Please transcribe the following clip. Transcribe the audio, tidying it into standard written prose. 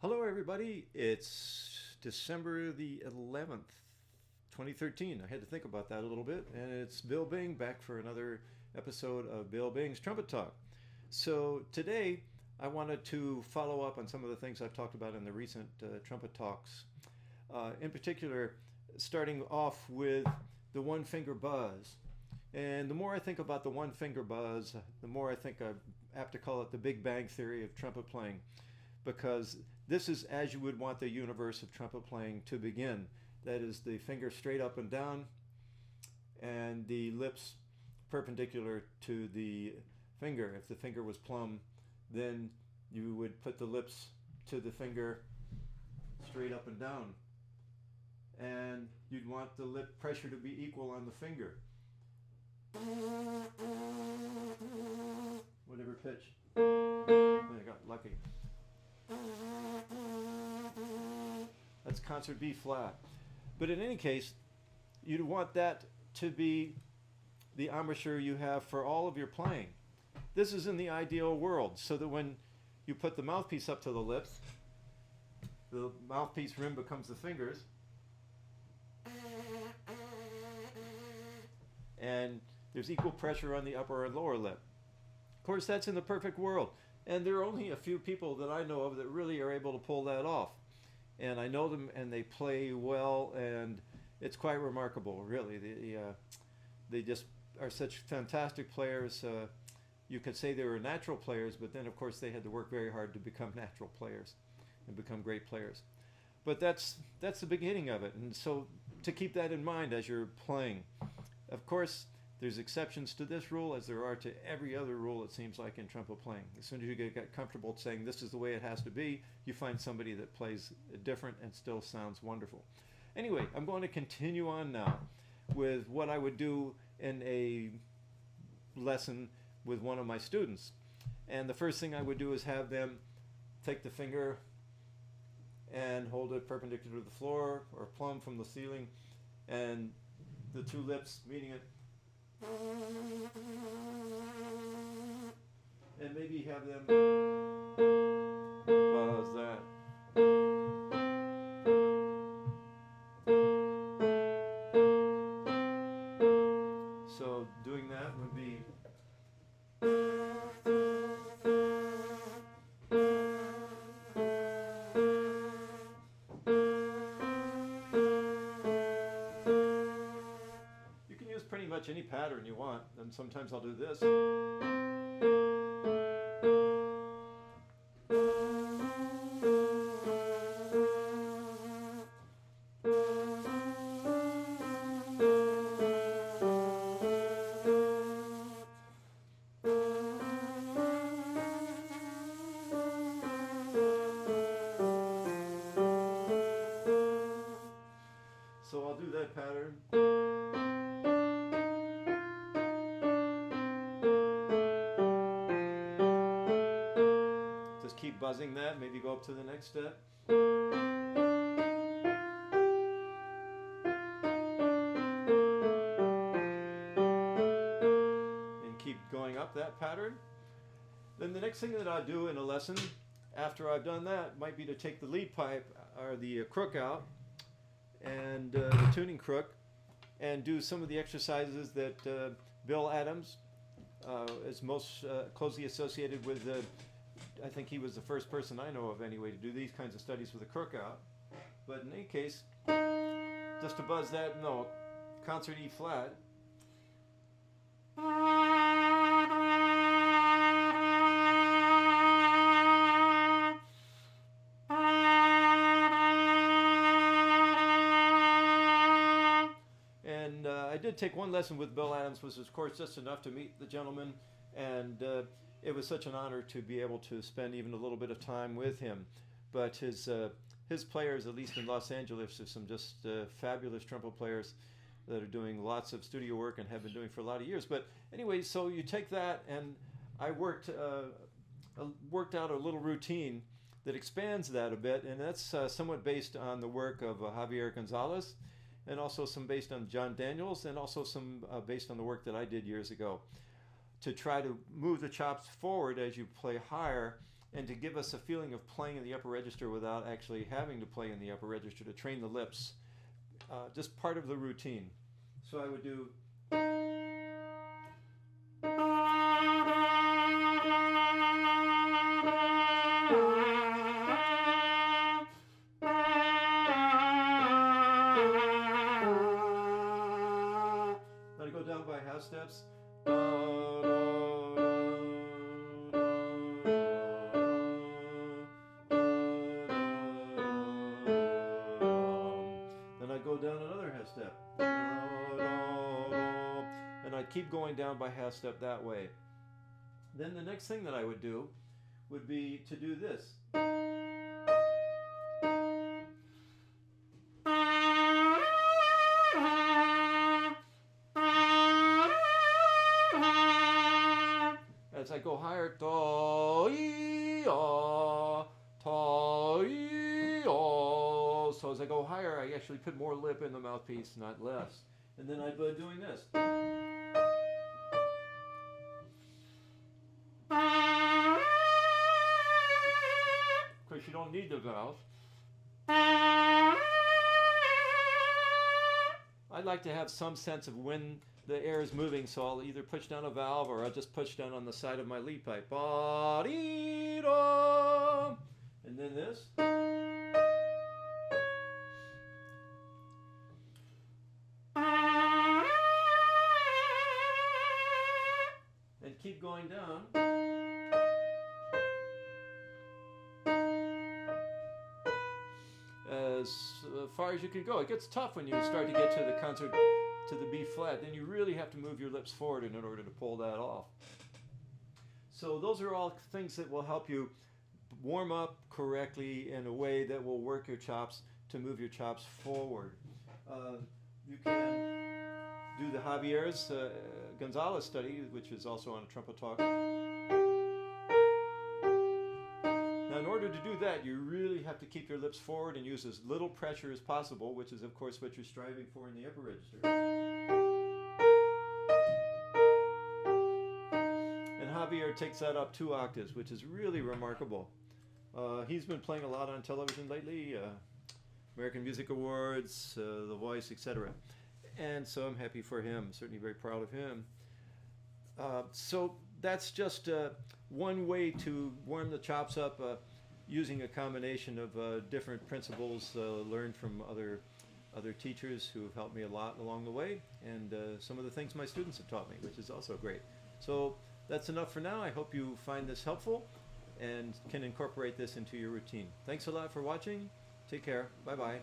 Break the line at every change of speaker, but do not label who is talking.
Hello, everybody. It's December the 11th, 2013. I had to think about that a little bit. And it's Bill Bing back for another episode of Bill Bing's Trumpet Talk. So today, I wanted to follow up on some of the things I've talked about in the recent Trumpet Talks. In particular, starting off with the one finger buzz. And the more I think about the one finger buzz, the more I think I'm apt to call it the Big Bang Theory of trumpet playing, because this is as you would want the universe of trumpet playing to begin. That is, the finger straight up and down and the lips perpendicular to the finger. If the finger was plumb, then you would put the lips to the finger straight up and down. And you'd want the lip pressure to be equal on the finger. Whatever pitch. I got lucky. That's concert B flat. But in any case, you'd want that to be the embouchure you have for all of your playing. This is in the ideal world, so that when you put the mouthpiece up to the lips, the mouthpiece rim becomes the fingers, and there's equal pressure on the upper and lower lip. Of course, that's in the perfect world. And there are only a few people that I know of that really are able to pull that off. And I know them, and they play well, and it's quite remarkable, really. They just are such fantastic players. You could say they were natural players, but then, of course, they had to work very hard to become natural players and become great players. But that's the beginning of it. And so to keep that in mind as you're playing. Of course, there's exceptions to this rule, as there are to every other rule, it seems like, in trumpet playing. As soon as you get comfortable saying this is the way it has to be, you find somebody that plays different and still sounds wonderful. Anyway, I'm going to continue on now with what I would do in a lesson with one of my students. And the first thing I would do is have them take the finger and hold it perpendicular to the floor or plumb from the ceiling, and the two lips meeting it. And maybe have them buzz that. So doing that would be pretty much any pattern you want, and sometimes I'll do this. So I'll do that pattern. Keep buzzing that, maybe go up to the next step. And keep going up that pattern. Then the next thing that I'll do in a lesson, after I've done that, might be to take the lead pipe or the crook out, and the tuning crook, and do some of the exercises that Bill Adams is most closely associated with. I think he was the first person I know of anyway to do these kinds of studies with a crook out. But in any case, just to buzz that note, concert E flat. And I did take one lesson with Bill Adams, which was, of course, just enough to meet the gentleman, and it was such an honor to be able to spend even a little bit of time with him. But his players, at least in Los Angeles, are some just fabulous trumpet players that are doing lots of studio work and have been doing for a lot of years. But anyway, so you take that, and I worked out a little routine that expands that a bit, and that's somewhat based on the work of Javier Gonzalez, and also some based on John Daniels, and also some based on the work that I did years ago, to try to move the chops forward as you play higher and to give us a feeling of playing in the upper register without actually having to play in the upper register, to train the lips. Just part of the routine. So I would do. Then I go down by half steps. Then I go down another half step. And I'd keep going down by half step that way. Then the next thing that I would do would be to do this. As I go higher, so as I go higher, I actually put more lip in the mouthpiece, not less. And then I'd be doing this. Of course, you don't need the valve. I'd like to have some sense of when the air is moving, so I'll either push down a valve or I'll just push down on the side of my lead pipe. And then this. And keep going down. As far as you can go. It gets tough when you start to get to the concert, to the B flat. Then you really have to move your lips forward in order to pull that off. So those are all things that will help you warm up correctly in a way that will work your chops to move your chops forward. You can do the Javier's Gonzalez study, which is also on a Trumpet Talk. Now, in order to do that, you really have to keep your lips forward and use as little pressure as possible, which is, of course, what you're striving for in the upper register. And Javier takes that up 2 octaves, which is really remarkable. He's been playing a lot on television lately, American Music Awards, The Voice, etc. And so I'm happy for him, certainly very proud of him. So that's just one way to warm the chops up, using a combination of different principles learned from other teachers who have helped me a lot along the way, and some of the things my students have taught me, which is also great. So that's enough for now. I hope you find this helpful and can incorporate this into your routine. Thanks a lot for watching. Take care. Bye-bye.